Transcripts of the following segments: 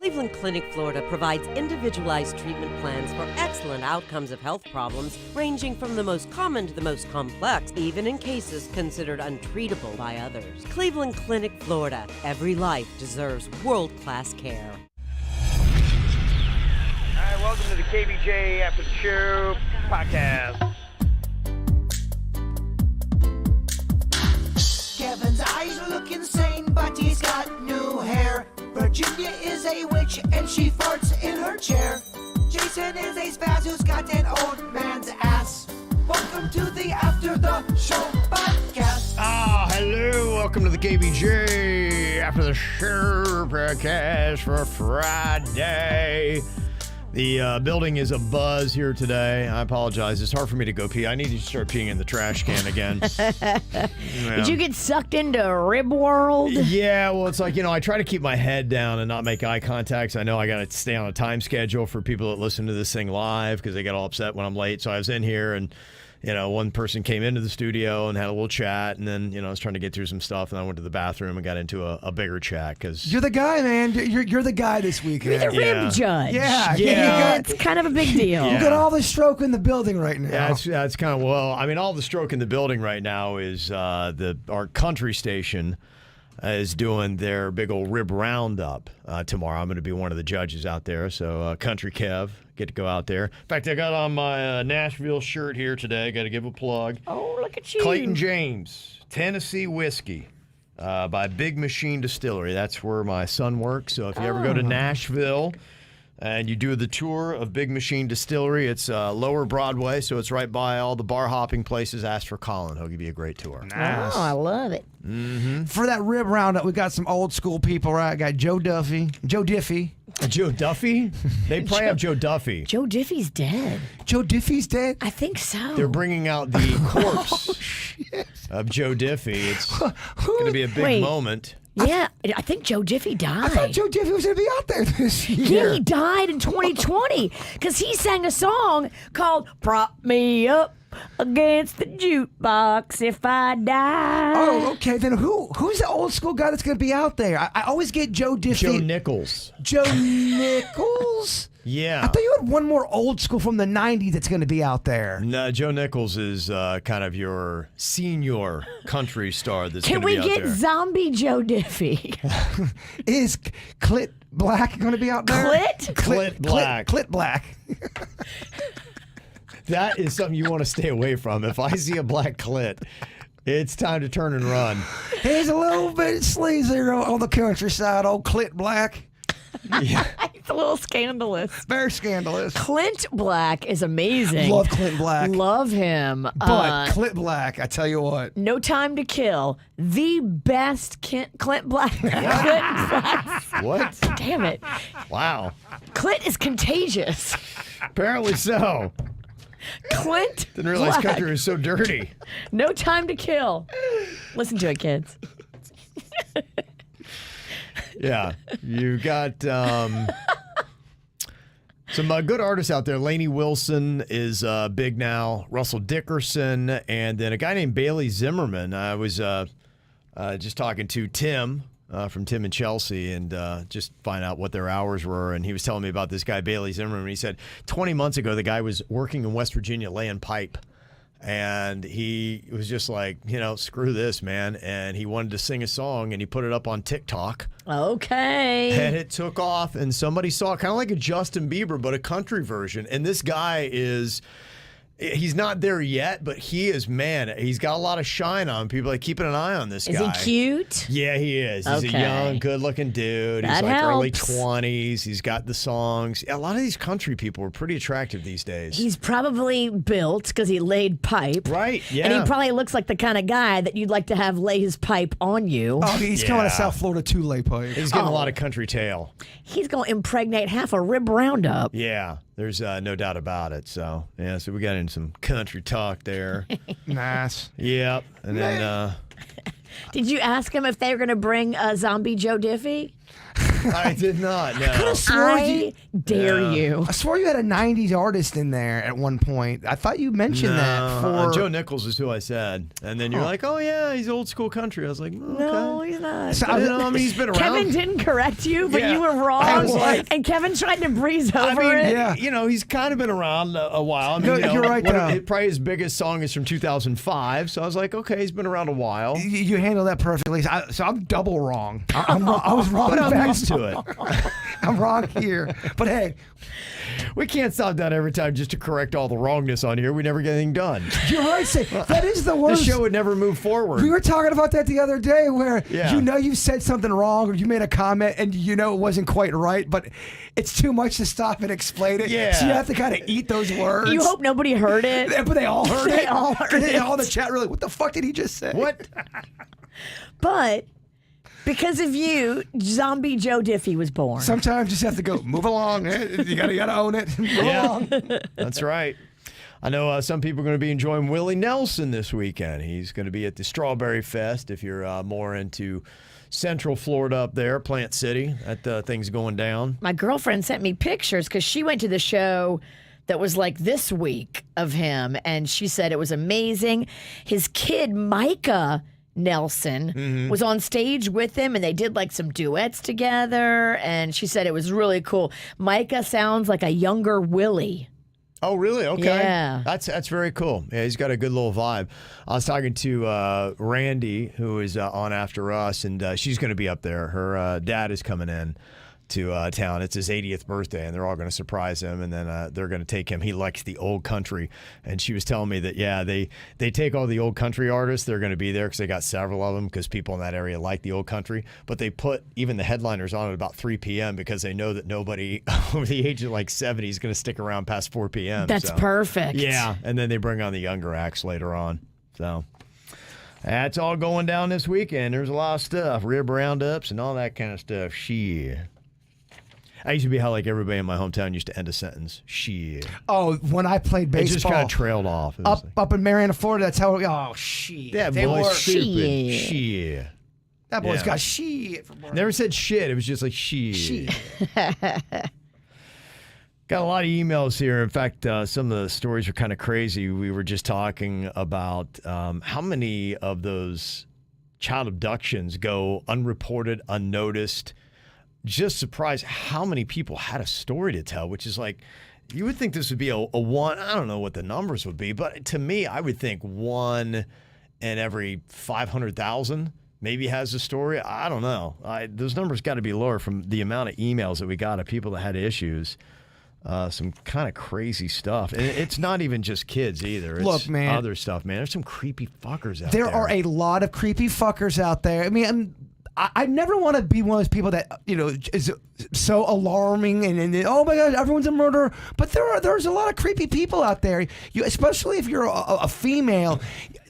Cleveland Clinic, Florida provides individualized treatment plans for excellent outcomes of health problems ranging from the most common to the most complex, even in cases considered untreatable by others. Cleveland Clinic, Florida. Every life deserves world-class care. All right, welcome to the KVJ After the Show podcast. Kevin's eyes look insane, but he's got new hair. Virginia is a witch, and she farts in her chair. Jason is a spaz who's got an old man's ass. Welcome to the After the Show podcast. Hello. Welcome to the KVJ After the Show podcast for Friday. The building is abuzz here today. I apologize. It's hard for me to go pee. I need to start peeing in the trash can again. Yeah. Did you get sucked into rib world? Yeah, well, it's like, I try to keep my head down and not make eye contact. So I know I got to stay on a time schedule for people that listen to this thing live because they get all upset when I'm late. So I was in here and, one person came into the studio and had a little chat. And then, I was trying to get through some stuff. And I went to the bathroom and got into a bigger chat because... You're the guy, man. You're the guy this weekend. You're the rib judge. Yeah. It's kind of a big deal. You got all the stroke in the building right now. Yeah, it's kind of, all the stroke in the building right now is our country station is doing their big old rib roundup tomorrow. I'm going to be one of the judges out there. So Country Kev, get to go out there. In fact, I got on my Nashville shirt here today. Got to give a plug. Oh, look at you. Clayton James, Tennessee Whiskey by Big Machine Distillery. That's where my son works. So if you ever go to Nashville and you do the tour of Big Machine Distillery, it's Lower Broadway, so it's right by all the bar hopping places. Ask for Colin. He'll give you a great tour. Nice. Oh, I love it. Mm-hmm. For that rib roundup, we got some old school people, right? Got Joe Diffie. Joe Duffy? They probably have Joe Duffy. Joe Diffie's dead. Joe Diffie's dead? I think so. They're bringing out the corpse of Joe Diffie. It's going to be a big moment. Yeah, I think Joe Diffie died. I thought Joe Diffie was going to be out there this year. Yeah, he died in 2020 because he sang a song called Prop Me Up Against the Jukebox If I Die. Oh, okay. Then who's the old school guy that's going to be out there? I always get Joe Diffie. Joe Nichols. Joe Nichols? Yeah. I thought you had one more old school from the 90s that's going to be out there. No, Joe Nichols is kind of your senior country star that's going to be out there. Can we get zombie Joe Diffie? Is Clit Black going to be out there? Clit Black. Clit Black. That is something you want to stay away from. If I see a black clit, it's time to turn and run. He's a little bit sleazier on the countryside, old Clit Black. Yeah. It's a little scandalous. Very scandalous. Clint Black is amazing. Love Clint Black. Love him. But Clint Black, I tell you what. No Time to Kill. The best Clint Black. What? Damn it. Wow. Clint is contagious. Apparently so. Clint Didn't realize Black. country was so dirty. No Time to Kill. Listen to it, kids. Yeah. You got some good artists out there. Lainey Wilson is big now. Russell Dickerson. And then a guy named Bailey Zimmerman. I was just talking to Tim from Tim and Chelsea and just find out what their hours were. And he was telling me about this guy, Bailey Zimmerman. He said 20 months ago, the guy was working in West Virginia laying pipe. And he was just like, screw this, man. And he wanted to sing a song, and he put it up on TikTok. Okay. And it took off, and somebody saw it, kind of like a Justin Bieber, but a country version. And this guy he's not there yet, but he is, man, he's got a lot of shine on. People are keeping an eye on this guy. Is he cute? Yeah, he is. He's Okay. a young, good-looking dude. That He's like early helps. 20s. He's got the songs. A lot of these country people are pretty attractive these days. He's probably built because he laid pipe. Right, yeah. And he probably looks like the kind of guy that you'd like to have lay his pipe on you. Oh, he's coming to South Florida too, lay pipe. He's getting a lot of country tail. He's going to impregnate half a rib roundup. Yeah, there's no doubt about it. So, so we got in some country talk there. Nice. Yep. And then... Did you ask him if they were going to bring zombie Joe Diffie? I did not. No. could have swore I dare you. I swore you had a 90s artist in there at one point. I thought you mentioned that for Joe Nichols is who I said. And then you're like, oh, yeah, he's old school country. I was like, okay. No, he's not. So I mean, he's been around. Kevin didn't correct you, but Yeah. you were wrong. I was like- and Kevin tried to breeze over I mean, it. Yeah. you know, he's kind of been around a while. I mean, No, you know, you're right, though. Probably his biggest song is from 2005. So I was like, okay, he's been around a while. You handled that perfectly. So I'm double wrong. I'm wrong. I was wrong. But I'm back. used to it. I'm wrong here. But hey, We can't stop that every time just to correct all the wrongness on here. We never get anything done. you're right. Say that is the The worst. show would never move forward. We were talking about that the other day where Yeah. you know you said something wrong or you made a comment and you know it wasn't quite right, but it's too much to stop and explain it. Yeah. So you have to kind of eat those words. You hope nobody heard it. But they all heard They it. all heard They it. all in the chat were like, what the fuck did he just say? What? But because of you, Zombie Joe Diffie was born. Sometimes you just have to go, move along. You gotta own it. Move along. That's right. I know some people are going to be enjoying Willie Nelson this weekend. He's going to be at the Strawberry Fest. If you're more into Central Florida up there, Plant City, that thing's going down. My girlfriend sent me pictures because she went to the show that was like this week of him, and she said it was amazing. His kid, Micah Nelson, was on stage with him, and they did like some duets together, and she said it was really cool. Micah sounds like a younger Willie. Oh, really? Okay. Yeah. That's very cool. Yeah, he's got a good little vibe. I was talking to Randy, who is on after us, and she's going to be up there. Her dad is coming in to town. It's his 80th birthday, and they're all going to surprise him, and then they're going to take him. He likes the old country, and she was telling me that, yeah, they take all the old country artists. They're going to be there because they got several of them because people in that area like the old country, but they put even the headliners on at about 3 p.m. because they know that nobody over the age of like 70 is going to stick around past 4 p.m. That's so. perfect. Yeah, and then they bring on the younger acts later on. So that's all going down this weekend. There's a lot of stuff, rib roundups and all that kind of stuff. Shit. I used to be how like everybody in my hometown used to end a sentence. Shit. Oh, when I played It baseball. just kind of trailed off. It was Up in Mariana, Florida, that's how. Oh shit! that They boy's were- stupid. Shit. Shit. That boy's Yeah. got shit. For Never said shit. It was just like shit. Shit. Got a lot of emails here. In fact, some of the stories are kind of crazy. We were just talking about how many of those child abductions go unreported, unnoticed. Just surprised how many people had a story to tell, which is like, you would think this would be a one. I don't know what the numbers would be, but to me, I would think one in every 500,000 maybe has a story. I don't know. Those numbers got to be lower from the amount of emails that we got of people that had issues. Some kind of crazy stuff. And it's not even just kids either. It's Look, man. other stuff, man. There's some creepy fuckers out there. There are a lot of creepy fuckers out there. I mean, I never want to be one of those people that, you know, is so alarming and oh my God, everyone's a murderer. But there's a lot of creepy people out there. Especially if you're a female,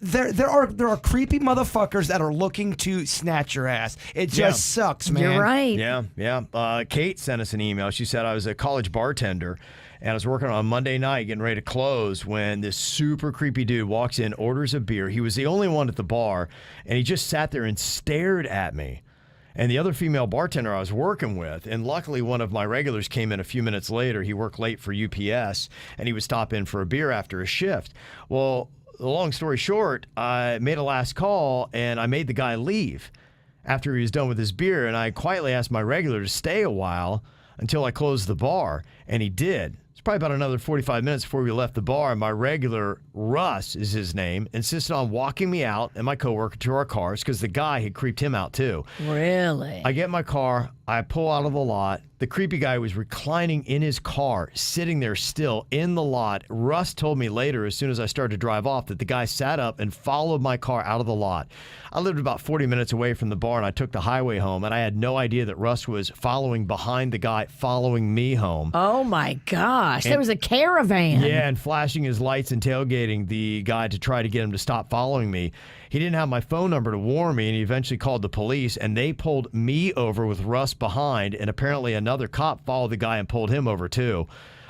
there are creepy motherfuckers that are looking to snatch your ass. It just sucks, man. You're right. Yeah. Kate sent us an email. She said, I was a college bartender and I was working on Monday night getting ready to close when this super creepy dude walks in, orders a beer. He was the only one at the bar, and he just sat there and stared at me. And the other female bartender I was working with, and luckily one of my regulars came in a few minutes later. He worked late for UPS, and he would stop in for a beer after a shift. Well, the long story short, I made a last call, and I made the guy leave after he was done with his beer, and I quietly asked my regular to stay a while until I closed the bar, and he did. It's probably about another 45 minutes before we left the bar, and my regular, Russ is his name, insisted on walking me out and my coworker to our cars because the guy had creeped him out too. Really? I get in my car, I pull out of the lot. The creepy guy was reclining in his car, sitting there still in the lot. Russ told me later, as soon as I started to drive off, that the guy sat up and followed my car out of the lot. I lived about 40 minutes away from the bar, and I took the highway home, and I had no idea that Russ was following behind the guy following me home. Oh my gosh. There was a caravan. Yeah, and flashing his lights and tailgating the guy to try to get him to stop following me. He didn't have my phone number to warn me, and he eventually called the police, and they pulled me over with Russ behind, and apparently another cop followed the guy and pulled him over too.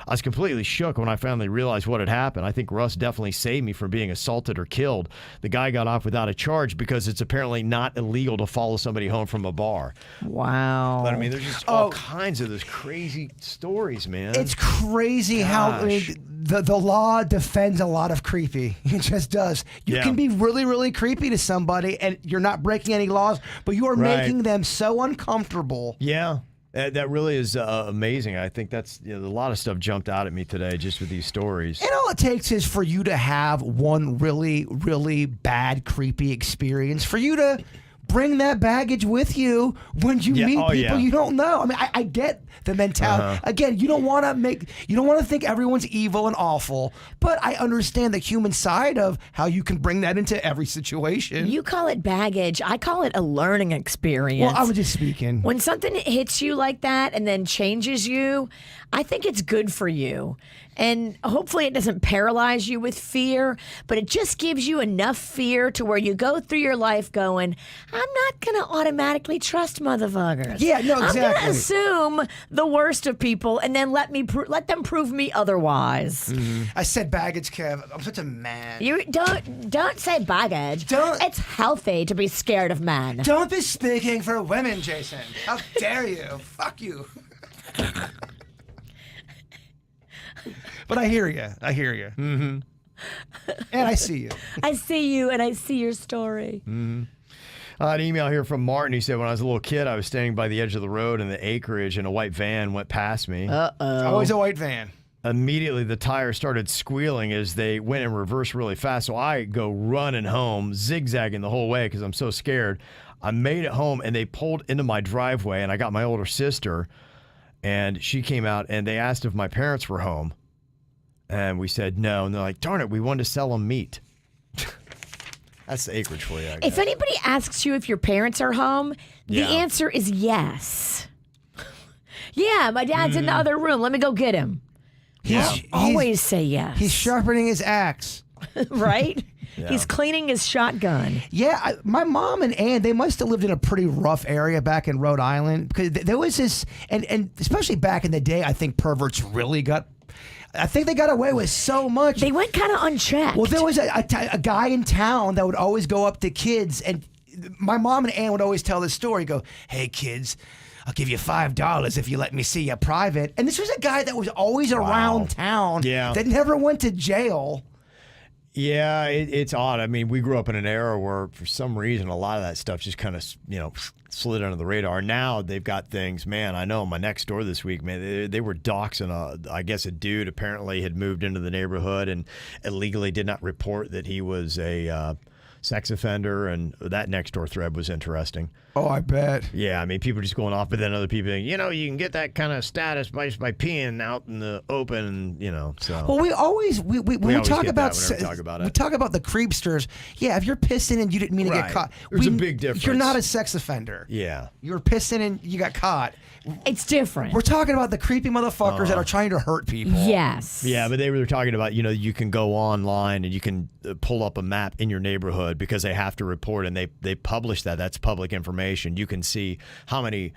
I was completely shook when I finally realized what had happened. I think Russ definitely saved me from being assaulted or killed. The guy got off without a charge because it's apparently not illegal to follow somebody home from a bar. Wow. But I mean, there's just all kinds of those crazy stories, man. It's crazy how I mean, the law defends a lot of creepy. It just does. You can be really, really creepy to somebody, and you're not breaking any laws, but you are making them so uncomfortable. Yeah. That really is amazing. I think that's a lot of stuff jumped out at me today just with these stories. And all it takes is for you to have one really, really bad, creepy experience, for you to bring that baggage with you when you meet people you don't know. I mean, I get the mentality. Again, you don't want to think everyone's evil and awful, but I understand the human side of how you can bring that into every situation. You call it baggage. I call it a learning experience. Well, I was just speaking. When something hits you like that and then changes you, I think it's good for you. And hopefully it doesn't paralyze you with fear, but it just gives you enough fear to where you go through your life going, I'm not going to automatically trust motherfuckers. Yeah, no, exactly. I'm going to assume the worst of people and then let them prove me otherwise. Mm-hmm. I said baggage, Kev. I'm such a man. You don't say baggage. It's healthy to be scared of men. Don't be speaking for women, Jason. How dare you? Fuck you. But I hear you. Mm-hmm. And I see you. I see you, and I see your story. Mm-hmm. An email here from Martin. He said, when I was a little kid, I was standing by the edge of the road in the acreage, and a white van went past me. Uh-oh. Always a white van. Immediately, the tires started squealing as they went in reverse really fast. So I go running home, zigzagging the whole way because I'm so scared. I made it home, and they pulled into my driveway, and I got my older sister, and she came out, and they asked if my parents were home. And we said no, and they're like, darn it, we wanted to sell them meat. That's the acreage for you, I guess. If anybody asks you if your parents are home, the answer is yes. Yeah, my dad's in the other room. Let me go get him. Always say yes. He's sharpening his axe. Right? Yeah. He's cleaning his shotgun. Yeah, my mom and Ann, they must have lived in a pretty rough area back in Rhode Island because there was this, and especially back in the day, I think perverts really I think they got away with so much. They went kind of unchecked. Well, there was a guy in town that would always go up to kids, and my mom and Ann would always tell this story, go, hey, kids, I'll give you $5 if you let me see you private. And this was a guy that was always around town that never went to jail. Yeah, it's odd. I mean, we grew up in an era where, for some reason, a lot of that stuff just kind of, slid under the radar. Now they've got things. Man, I know my next door this week, man, they were doxing I guess a dude apparently had moved into the neighborhood and illegally did not report that he was a sex offender, and that next door thread was interesting. Oh, I bet. Yeah, I mean, people just going off, but then other people think, you can get that kind of status by peeing out in the open, so. Well, we talk about it. We talk about the creepsters. Yeah, if you're pissing and you didn't mean to get caught. There's a big difference. You're not a sex offender. Yeah. You were pissing and you got caught. It's different. We're talking about the creepy motherfuckers that are trying to hurt people. Yes. Yeah, but they were talking about, you can go online and you can pull up a map in your neighborhood because they have to report, and they publish that. That's public information. You can see how many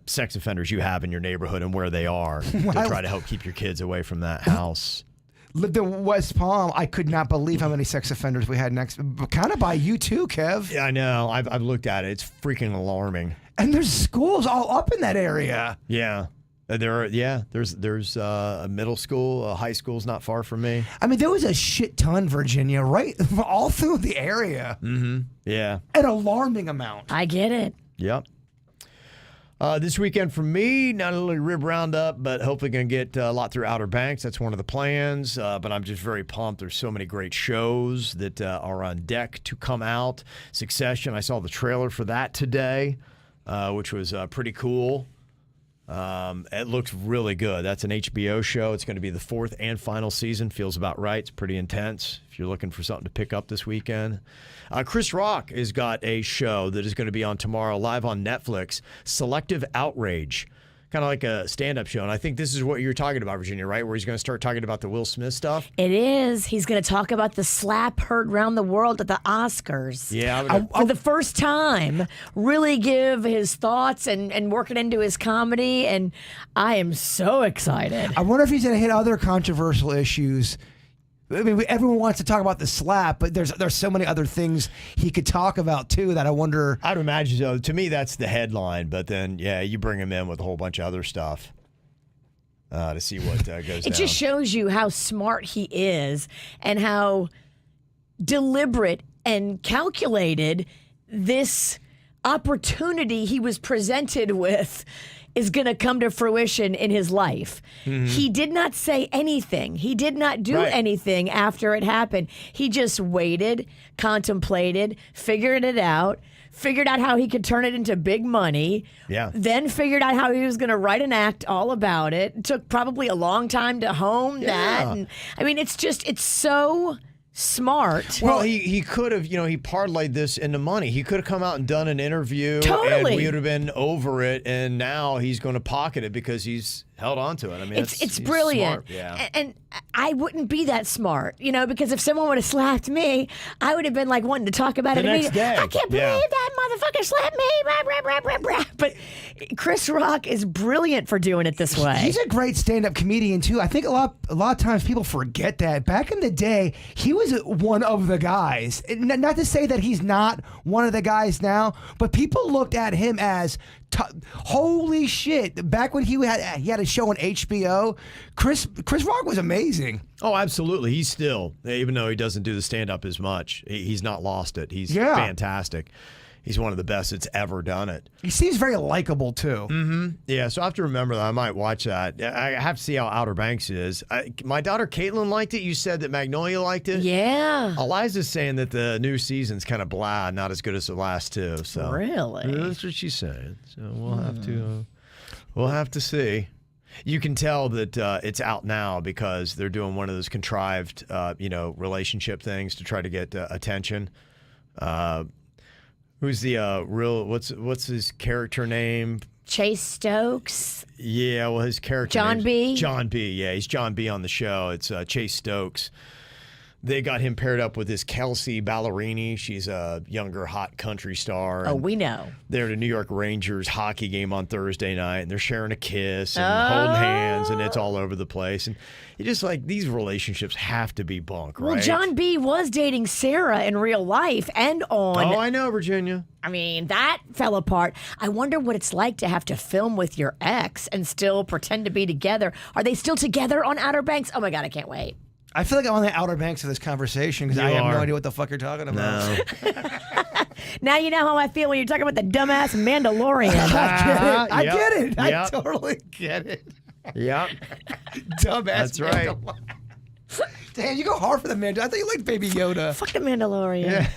sex offenders you have in your neighborhood and where they are to try to help keep your kids away from that house. Lived in West Palm. I could not believe how many sex offenders we had next. Kind of by you too, Kev. Yeah, I know. I've looked at it. It's freaking alarming. And there's schools all up in that area. Yeah. There's a middle school, a high school's not far from me. I mean, there was a shit ton, Virginia, right? All through the area. Mm-hmm. Yeah. An alarming amount. I get it. Yep. This weekend for me, not only Rib Roundup, but hopefully going to get a lot through Outer Banks. That's one of the plans, but I'm just very pumped. There's so many great shows that are on deck to come out. Succession, I saw the trailer for that today, which was pretty cool. It looks really good. That's an HBO show. It's going to be the 4th and final season. Feels about right. It's pretty intense if you're looking for something to pick up this weekend. Chris Rock has got a show that is going to be on tomorrow live on Netflix, Selective Outrage. kind of like a stand-up show. And I think this is what you're talking about, Virginia, right? Where he's going to start talking about the Will Smith stuff. It is. He's going to talk about the slap heard around the world at the Oscars. Yeah. For the first time, really give his thoughts and work it into his comedy. And I am so excited. I wonder if he's going to hit other controversial issues. I mean, everyone wants to talk about the slap, but there's so many other things he could talk about too that I wonder. I'd imagine so. To me, that's the headline. But then, yeah, you bring him in with a whole bunch of other stuff to see what goes down. It just shows you how smart he is and how deliberate and calculated this opportunity he was presented with is going to come to fruition in his life. He did not say anything. He did not do anything after it happened. He just waited, contemplated, figured out how he could turn it into big money. Yeah. Then figured out how he was going to write an act all about it. It took probably a long time to hone that. And, I mean, it's so smart. Well, he could have, he parlayed this into money. He could have come out and done an interview, Totally. and we would have been over it. And now he's going to pocket it because he's held on to it. I mean, it's he's brilliant. smart. Yeah. And I wouldn't be that smart, because if someone would have slapped me, I would have been like wanting to talk about it The next immediately. day. I can't believe Yeah. that motherfucker slapped me. Blah, blah, blah, blah, blah. But Chris Rock is brilliant for doing it this way. He's a great stand-up comedian too. I think a lot of times people forget that back in the day he was one of the guys. Not to say that he's not one of the guys now, but people looked at him as holy shit. Back when he had a show on HBO, Chris Rock was amazing. Oh, absolutely. He's still, even though he doesn't do the stand-up as much, he's not lost it. He's Yeah. fantastic. He's one of the best that's ever done it. He seems very likable too. Yeah, so I have to remember that. I might watch that. I have to see how Outer Banks is. My daughter Caitlin liked it. You said that Magnolia liked it. Yeah. Eliza's saying that the new season's kind of blah, not as good as the last two. So Really? that's what she's saying. So we'll have to see. You can tell that it's out now because they're doing one of those contrived, relationship things to try to get attention. Who's the real? What's his character name? Chase Stokes. Yeah, well, his character John name's B? John B. Yeah, he's John B. on the show. It's Chase Stokes. They got him paired up with this Kelsey Ballerini. She's a younger, hot country star. Oh, and we know. they're at a New York Rangers hockey game on Thursday night, and they're sharing a kiss and holding hands, and it's all over the place. And you just like, these relationships have to be bunk, right? Well, John B. was dating Sarah in real life and on. Oh, I know, Virginia. I mean, that fell apart. I wonder what it's like to have to film with your ex and still pretend to be together. Are they still together on Outer Banks? Oh my God, I can't wait. I feel like I'm on the Outer Banks of this conversation because I have no idea what the fuck you're talking about. No. Now you know how I feel when you're talking about the dumbass Mandalorian. I Yep. get it. I Yep. totally get it. Yep. Dumbass. That's right. Mandalorian. Damn, you go hard for the Mandalorian. I thought you liked Baby Yoda. Fuck the Mandalorian.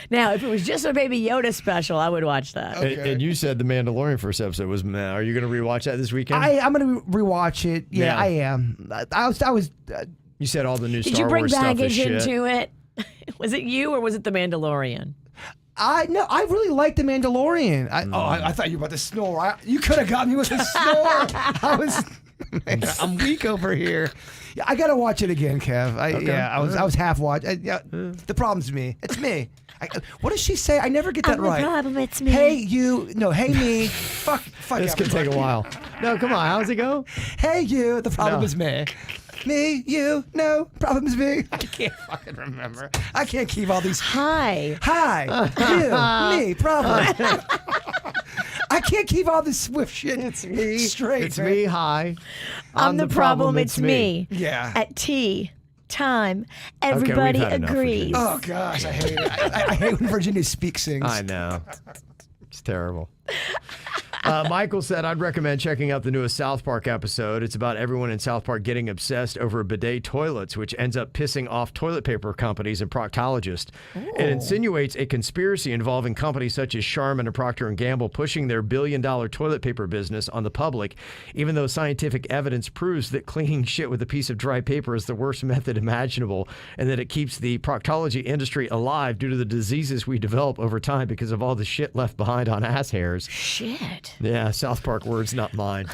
Now, if it was just a Baby Yoda special, I would watch that. Okay. And you said the Mandalorian first episode was meh. Are you going to rewatch that this weekend? I'm gonna rewatch it. Yeah, Yeah. I am. I was. You said all the new Did Star you bring Wars stuff is baggage shit. into it? Was it you or was it the Mandalorian? I really like the Mandalorian. I thought you were about to snore. You could have got me with a snore. I'm weak over here. Yeah, I gotta watch it again, Kev. I was half watching. The problem's me. It's me. What does she say? I never get that right. The problem, it's me. Hey you, no, hey me. Fuck. This could take a everybody. while. No, come on. How's it go? Hey you, the problem No. is me. Me, you, no, problem is me. I can't fucking remember. I can't keep all these. Hi. Hi, you, me, problem. I can't keep all this Swift shit. It's me. Straight. It's man. me. Hi. I'm the problem, it's me. Yeah. At tea time, we've everybody had enough, agrees. Virginia. Oh gosh, I hate it. I hate when Virginia Speak sings. I know. It's terrible. Michael said, I'd recommend checking out the newest South Park episode. It's about everyone in South Park getting obsessed over bidet toilets, which ends up pissing off toilet paper companies and proctologists. It insinuates a conspiracy involving companies such as Charmin and Procter & Gamble pushing their billion-dollar toilet paper business on the public, even though scientific evidence proves that cleaning shit with a piece of dry paper is the worst method imaginable, and that it keeps the proctology industry alive due to the diseases we develop over time because of all the shit left behind on ass hairs. Shit. right. Yeah, South Park words, not mine.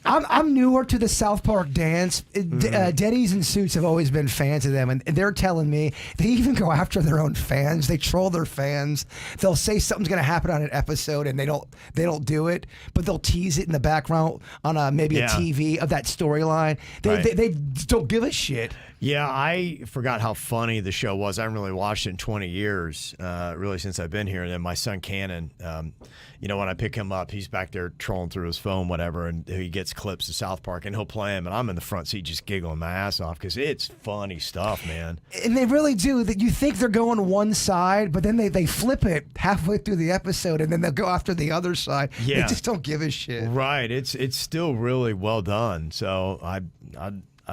I'm newer to the South Park dance. Denny's and Suits have always been fans of them, and they're telling me they even go after their own fans. They troll their fans. They'll say something's going to happen on an episode, and they don't do it, but they'll tease it in the background on maybe a TV of that storyline. They don't give a shit. Yeah, I forgot how funny the show was. I haven't really watched it in 20 years, really since I've been here. And then my son Cannon, when I pick him up, he's back there trolling through his phone, whatever, and he gets clips of South Park, and he'll play them, and I'm in the front seat just giggling my ass off because it's funny stuff, man. And they really do. That you think they're going one side, but then they flip it halfway through the episode, and then they'll go after the other side. Yeah. They just don't give a shit. Right. It's still really well done. So I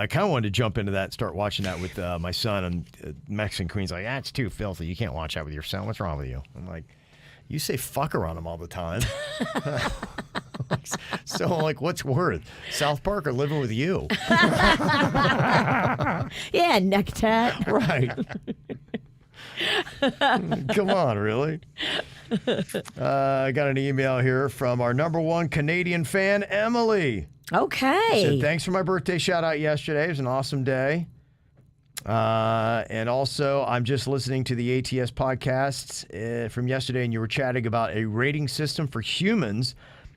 kind of wanted to jump into that and start watching that with my son, and Mexican Queen's like, it's too filthy. You can't watch that with your son. What's wrong with you? I'm like, you say fucker on him all the time. So I'm like, what's worse, South Park or living with you? Yeah, necktie. Right. Come on, really? I got an email here from our #1 Canadian fan, Emily. Okay. Said, thanks for my birthday shout out yesterday. It was an awesome day. And also, I'm just listening to the ATS podcasts from yesterday, and you were chatting about a rating system for humans,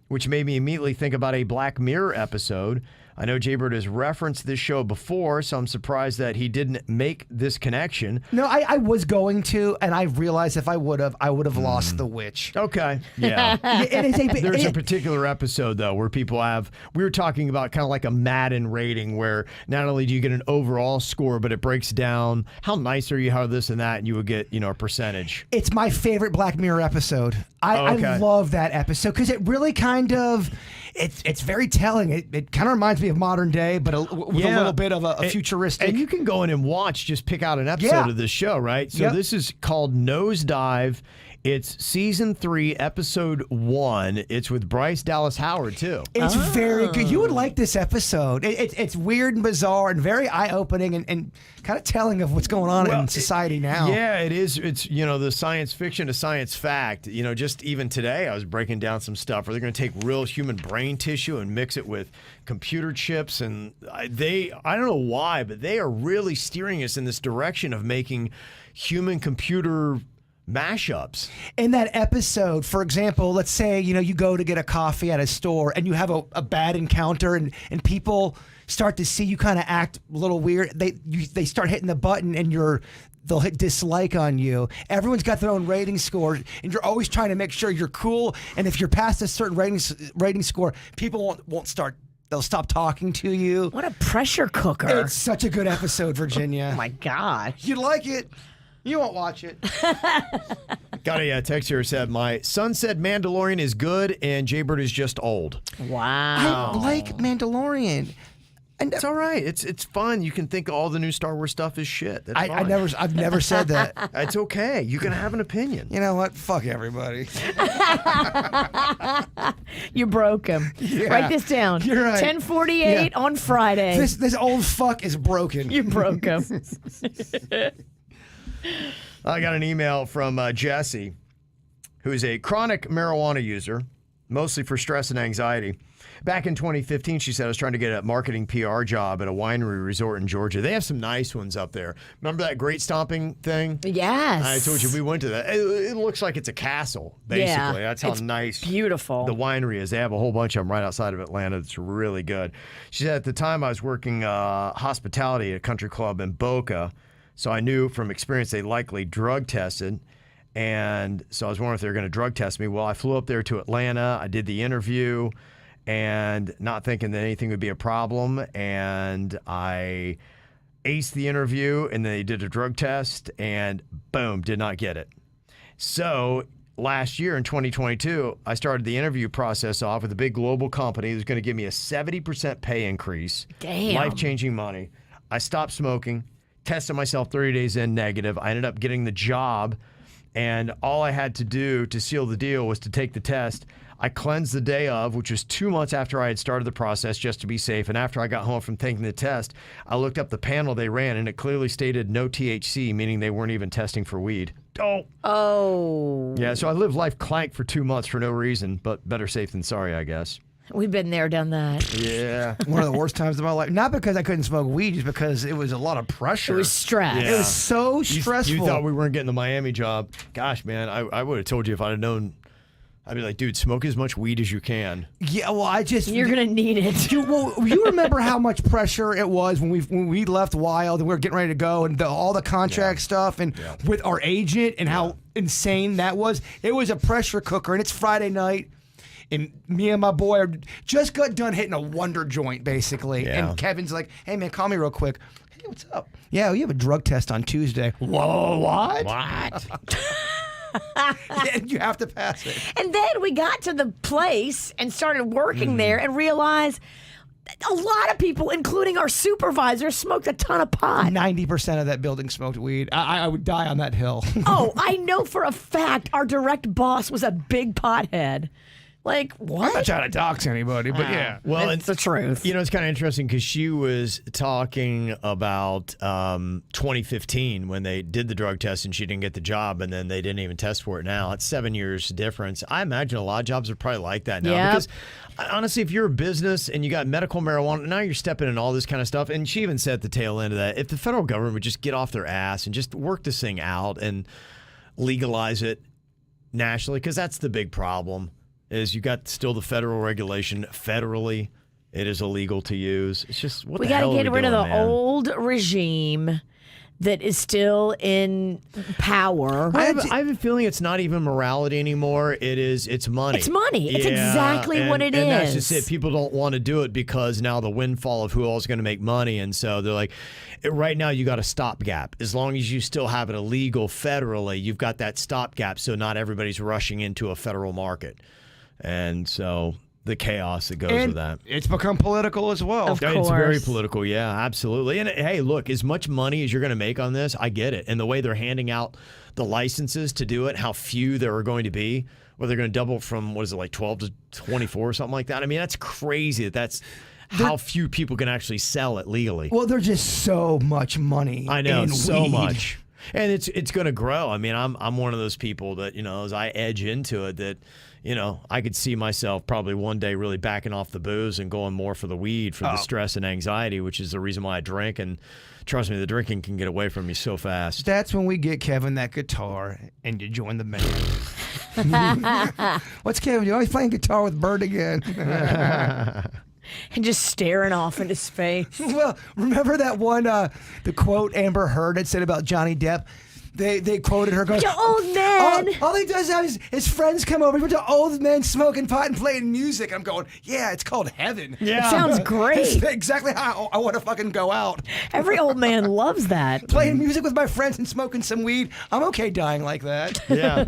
which made me immediately think about a Black Mirror episode. I know Jaybird has referenced this show before, so I'm surprised that he didn't make this connection. No, I was going to, and I realized if I would have lost the witch. Okay, yeah. There's a particular episode, though, where we were talking about kind of like a Madden rating, where not only do you get an overall score, but it breaks down how nice are you, how this and that, and you would get, a percentage. It's my favorite Black Mirror episode. I love that episode because it really kind of... It's very telling. It kind of reminds me of modern day, but with a little bit of a futuristic. And you can go in and just pick out an episode of this show, right? So this is called Nosedive. It's season 3, episode 1. It's with Bryce Dallas Howard, too. It's very good. You would like this episode. It's weird and bizarre and very eye-opening and kind of telling of what's going on in society now. Yeah, it is. It's, the science fiction to science fact. Just even today, I was breaking down some stuff where they're going to take real human brain tissue and mix it with computer chips. And I don't know why, but they are really steering us in this direction of making human-computer mashups. In that episode, for example, let's say, you go to get a coffee at a store and you have a bad encounter and people start to see you kind of act a little weird. They start hitting the button and they'll hit dislike on you. Everyone's got their own rating score, and you're always trying to make sure you're cool. And if you're past a certain rating score, people won't start. They'll stop talking to you. What a pressure cooker. It's such a good episode, Virginia. Oh, my gosh. You'd like it. You won't watch it. Got a text here said, my son said Mandalorian is good and Jaybird is just old. Wow. I like Mandalorian. And it's all right. It's fun. You can think all the new Star Wars stuff is shit. That's fine. I've never said that. It's okay. You can have an opinion. You know what? Fuck everybody. You broke him. Yeah. Write this down. You're right. 10:48 on Friday. This old fuck is broken. You broke him. I got an email from Jesse, who is a chronic marijuana user, mostly for stress and anxiety. Back in 2015, she said, I was trying to get a marketing PR job at a winery resort in Georgia. They have some nice ones up there. Remember that Great Stomping thing? Yes. I told you we went to that. It looks like it's a castle, basically. Yeah, That's how it's nice beautiful the winery is. They have a whole bunch of them right outside of Atlanta. It's really good. She said, at the time I was working hospitality at a country club in Boca, so I knew from experience they likely drug tested. And so I was wondering if they were going to drug test me. Well, I flew up there to Atlanta. I did the interview and not thinking that anything would be a problem. And I aced the interview and they did a drug test and boom, did not get it. So last year in 2022, I started the interview process off with a big global company that was going to give me a 70% pay increase. Damn. Life-changing money. I stopped smoking, tested myself 30 days in negative. I ended up getting the job, and all I had to do to seal the deal was to take the test. I cleansed the day of, which was 2 months after I had started the process just to be safe. And after I got home from taking the test, I looked up the panel they ran, and it clearly stated no THC, meaning they weren't even testing for weed. Oh. Yeah, so I lived life clank for 2 months for no reason, but better safe than sorry, I guess. We've been there, done that. Yeah. One of the worst times of my life. Not because I couldn't smoke weed, just because it was a lot of pressure. It was stress. Yeah. It was so stressful. You thought we weren't getting the Miami job. Gosh, man, I would have told you if I'd have known. I'd be like, dude, smoke as much weed as you can. Yeah, well, I just... You're going to need it. You remember how much pressure it was when we left Wild and we were getting ready to go and all the contract stuff and with our agent and how insane that was? It was a pressure cooker, and it's Friday night. And me and my boy are just got done hitting a Wonder joint, basically. Yeah. And Kevin's like, hey, man, call me real quick. Hey, what's up? Yeah, you have a drug test on Tuesday. Whoa, what? What? Yeah, you have to pass it. And then we got to the place and started working there and realized a lot of people, including our supervisor, smoked a ton of pot. 90% of that building smoked weed. I would die on that hill. Oh, I know for a fact our direct boss was a big pothead. Like, what? I'm not trying to dox anybody, but yeah. Well, It's the truth. You know, it's kind of interesting because she was talking about 2015 when they did the drug test and she didn't get the job, and then they didn't even test for it now. It's 7 years difference. I imagine a lot of jobs are probably like that now. Yep. Because honestly, if you're a business and you got medical marijuana, now you're stepping in all this kind of stuff. And she even said at the tail end of that, if the federal government would just get off their ass and just work this thing out and legalize it nationally, because that's the big problem. Is you got still the federal regulation. Federally, it is illegal to use. It's just what We the got hell to are get we rid of doing, the man? old regime that is still in power. I have a feeling it's not even morality anymore. It's money. It's money. It's exactly what it and is. that's just it. People don't want to do it because now the windfall of who else is going to make money. And so they're like, right now you got a stopgap. As long as you still have it illegal federally, you've got that stopgap so not everybody's rushing into a federal market. And so the chaos that goes with that. It's become political as well. Of It's very course. political, yeah, absolutely. And hey, look, as much money as you're going to make on this, I get it. And the way they're handing out the licenses to do it, how few there are going to be, where they're going to double from, what is it, like 12 to 24 or something like that. I mean, that's crazy that's how few people can actually sell it legally. Well, there's just so much money. I know, in so weed. much. And it's going to grow. I mean, I'm one of those people that, as I edge into it, that, I could see myself probably one day really backing off the booze and going more for the weed for the stress and anxiety, which is the reason why I drink. And trust me, the drinking can get away from me so fast. That's when we get Kevin that guitar and you join the band. What's Kevin? You always playing guitar with Bird again. And just staring off into space. Well, remember that one, the quote Amber Heard had said about Johnny Depp? They quoted her going, You old man. All he does is his friends come over, a bunch of old men smoking pot and playing music. I'm going, yeah, it's called heaven. It sounds It's great. exactly how I want to fucking go out. Every old man loves that. Playing music with my friends and smoking some weed. I'm okay dying like that. Yeah.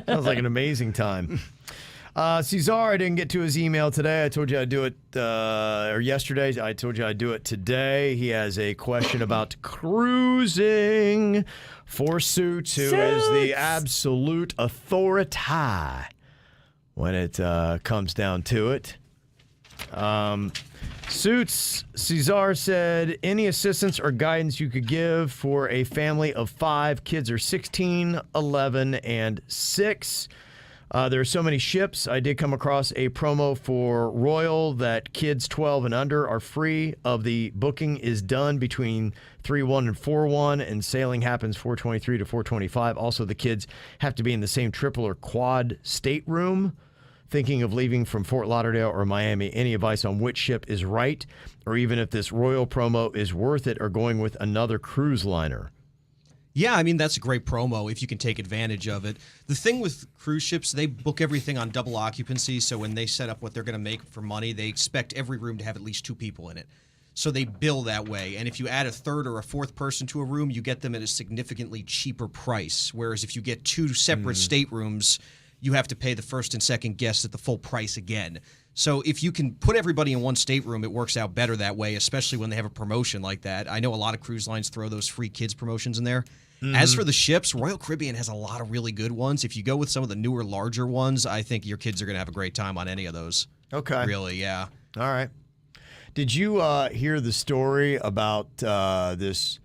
Sounds like an amazing time. Cesar, I didn't get to his email today. I told you I'd do it, or yesterday. I told you I'd do it today. He has a question about cruising for Suits, who is the absolute authority when it comes down to it. Suits, Cesar said, any assistance or guidance you could give for a family of 5. Kids are 16, 11, and 6. There are so many ships. I did come across a promo for Royal that kids 12 and under are free. Of the booking is done between 3/1 and 4/1, and sailing happens 4/23 to 4/25. Also, the kids have to be in the same triple or quad stateroom. Thinking of leaving from Fort Lauderdale or Miami, any advice on which ship is right, or even if this Royal promo is worth it, or going with another cruise liner? Yeah, I mean, that's a great promo if you can take advantage of it. The thing with cruise ships, they book everything on double occupancy, so when they set up what they're going to make for money, they expect every room to have at least 2 people in it. So they bill that way, and if you add a third or a fourth person to a room, you get them at a significantly cheaper price, whereas if you get 2 separate staterooms, you have to pay the first and second guests at the full price again. So if you can put everybody in one stateroom, it works out better that way, especially when they have a promotion like that. I know a lot of cruise lines throw those free kids promotions in there. As for the ships, Royal Caribbean has a lot of really good ones. If you go with some of the newer, larger ones, I think your kids are going to have a great time on any of those. Okay. Really, yeah. All right. Did you hear the story about this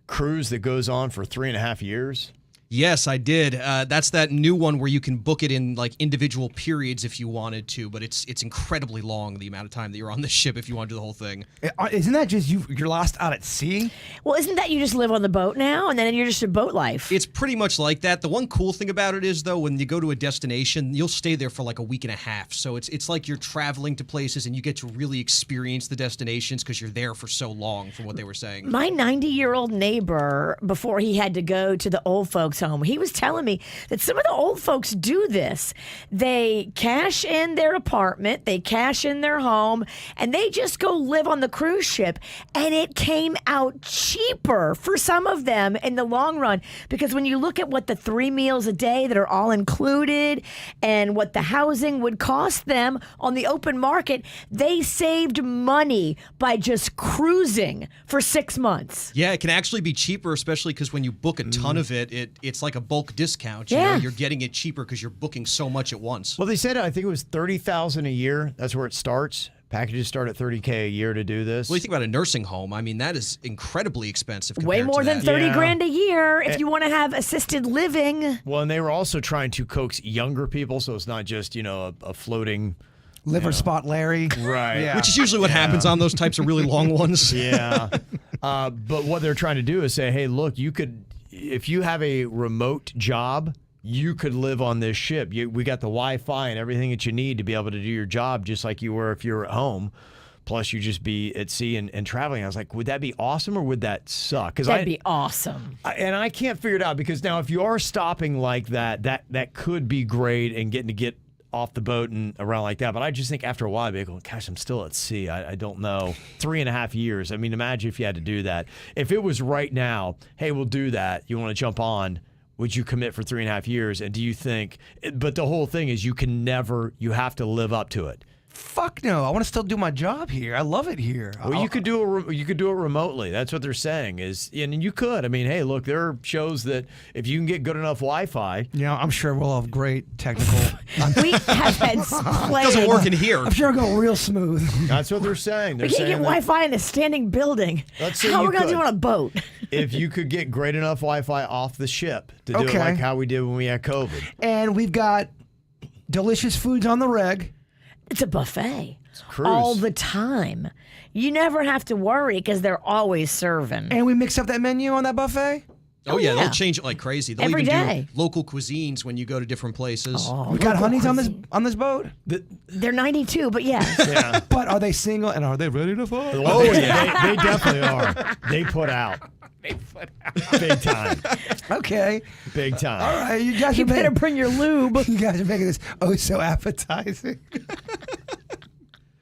cruise that goes on for 3.5 years? Yes, I did. That's that new one where you can book it in like individual periods if you wanted to, but it's incredibly long, the amount of time that you're on the ship if you want to do the whole thing. Isn't that just you're lost out at sea? Well, isn't that you just live on the boat now, and then you're just a boat life? It's pretty much like that. The one cool thing about it is, though, when you go to a destination, you'll stay there for like a week and a half. So it's like you're traveling to places and you get to really experience the destinations because you're there for so long, from what they were saying. My 90-year-old neighbor, before he had to go to the old folks' home, he was telling me that some of the old folks do this. They cash in their apartment, they cash in their home, and they just go live on the cruise ship. And it came out cheaper for some of them in the long run, because when you look at what the 3 meals a day that are all included and what the housing would cost them on the open market, they saved money by just cruising for 6 months. Yeah, it can actually be cheaper, especially because when you book a ton of it's like a bulk discount. You Yeah. know, you're getting it cheaper because you're booking so much at once. Well, they said I think it was $30,000 a year. That's where it starts. Packages start at $30K a year to do this. Well, you think about a nursing home. I mean, that is incredibly expensive. Way compared more to than that. 30 Yeah. grand a year if you want to have assisted living. Well, and they were also trying to coax younger people, so it's not just a floating. Liver spot Larry. Right. Yeah. Which is usually what happens on those types of really long ones. Yeah. But what they're trying to do is say, hey, look, you could, if you have a remote job, you could live on this ship. We got the Wi-Fi and everything that you need to be able to do your job just like you were if you were at home. Plus, you just be at sea and traveling. I was like, would that be awesome or would that suck? That'd be awesome. And I can't figure it out because now if you are stopping like that could be great and getting to get off the boat and around like that. But I just think after a while, I'd be like, gosh, I'm still at sea. I don't know. 3.5 years. I mean, imagine if you had to do that. If it was right now, hey, we'll do that. You want to jump on? Would you commit for 3.5 years? And do you think, but the whole thing is you have to live up to it. Fuck no! I want to still do my job here. I love it here. Well, you could do it remotely. That's what they're saying and you could. I mean, hey, look, there are shows that if you can get good enough Wi-Fi, I'm sure we'll have great technical. We have had It doesn't work in here. I'm sure it'll go real smooth. that's what they're saying. They're We can't saying get Wi-Fi in a standing building. Let's say How you are we going to could. do on a boat? if you could get great enough Wi-Fi off the ship to do it Okay. like how we did when we had COVID. And we've got delicious foods on the reg. It's a buffet. Cruise. All the time. You never have to worry because they're always serving. And we mix up that menu on that buffet. Oh, yeah, yeah. they'll change it like crazy. They'll Every even day. do local cuisines when you go to different places. We got honeys on this boat. They're 92, but yeah. Yeah. But are they single and are they ready to fuck? Oh yeah, they definitely are. They put out. Big time. Okay. Big time. All right, you guys You are better making, bring your lube. you guys are making this so appetizing.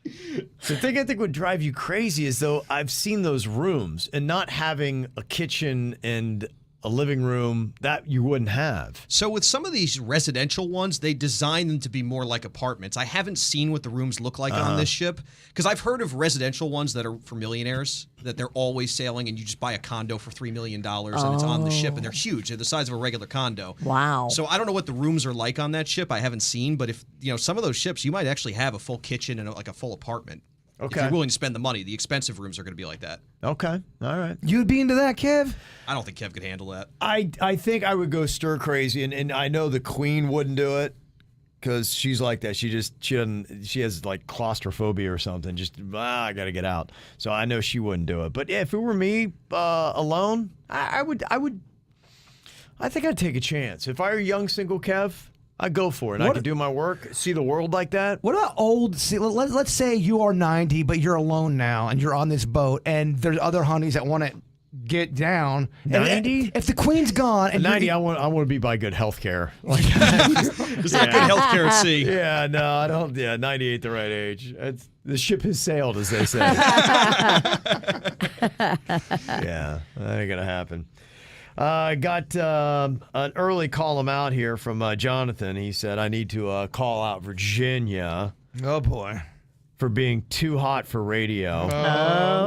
The thing I think would drive you crazy is though I've seen those rooms and not having a kitchen and a living room that you wouldn't have. So with some of these residential ones, they design them to be more like apartments. I haven't seen what the rooms look like on this ship because I've heard of residential ones that are for millionaires that they're always sailing and you just buy a condo for $3 million and it's on the ship and they're huge. They're the size of a regular condo. Wow. So I don't know what the rooms are like on that ship. I haven't seen, but if some of those ships, you might actually have a full kitchen and like a full apartment. Okay. If you're willing to spend the money, the expensive rooms are going to be like that. Okay. All right. You'd be into that, Kev? I don't think Kev could handle that. I think I would go stir crazy and I know the Queen wouldn't do it because she's like that. She has like claustrophobia or something. Just I gotta get out. So I know she wouldn't do it. But yeah, if it were me alone, I think I'd take a chance. If I were young single Kev, I'd go for it. I could do my work, see the world like that. What about let's say you are 90, but you're alone now and you're on this boat and there's other honeys that want to get down. 90? If the Queen's gone and 90, I want to be by good health care. Like, There's not good healthcare at sea. yeah, no, I don't. Yeah, 90 ain't the right age. The ship has sailed, as they say. Yeah, that ain't gonna happen. I got an early call him out here from Jonathan. He said, I need to call out Virginia. Oh boy. for being too hot for radio.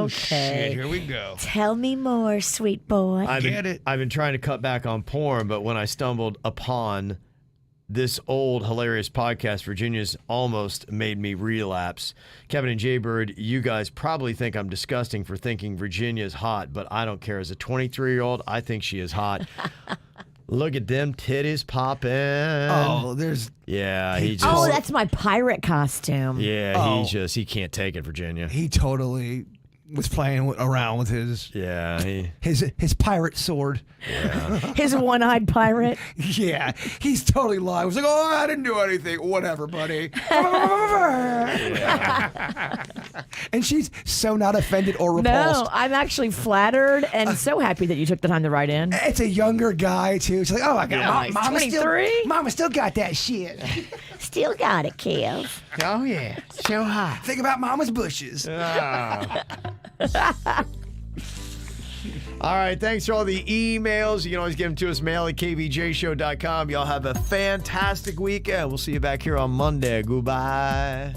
Okay. Shit, here we go. Tell me more, sweet boy. I've been trying to cut back on porn, but when I stumbled upon this old hilarious podcast, Virginia's almost made me relapse. Kevin and Jaybird, you guys probably think I'm disgusting for thinking Virginia's hot, but I don't care. As a 23-year-old, I think she is hot. Look at them titties popping. Oh, there's. Yeah, he just. Oh, that's my pirate costume. Yeah, he can't take it, Virginia. He totally was playing around with his his pirate sword. Yeah. His one-eyed pirate. Yeah, he's totally lying. He was like, "Oh, I didn't do anything. Whatever, buddy." And she's so not offended or repulsed. No, I'm actually flattered and so happy that you took the time to write in. It's a younger guy too. She's like, "Oh my god, he's Mama 23? Mama still got that shit." Still got it, Kev. Oh yeah, so hot. Think about Mama's bushes. All right, thanks for all the emails. You can always give them to us, mail at kvjshow.com. Y'all have a fantastic weekend. We'll see you back here on Monday. Goodbye.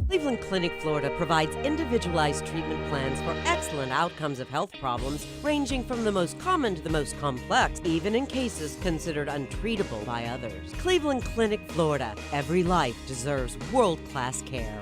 Cleveland Clinic, Florida provides individualized treatment plans for excellent outcomes of health problems, ranging from the most common to the most complex, even in cases considered untreatable by others. Cleveland Clinic, Florida. Every life deserves world-class care.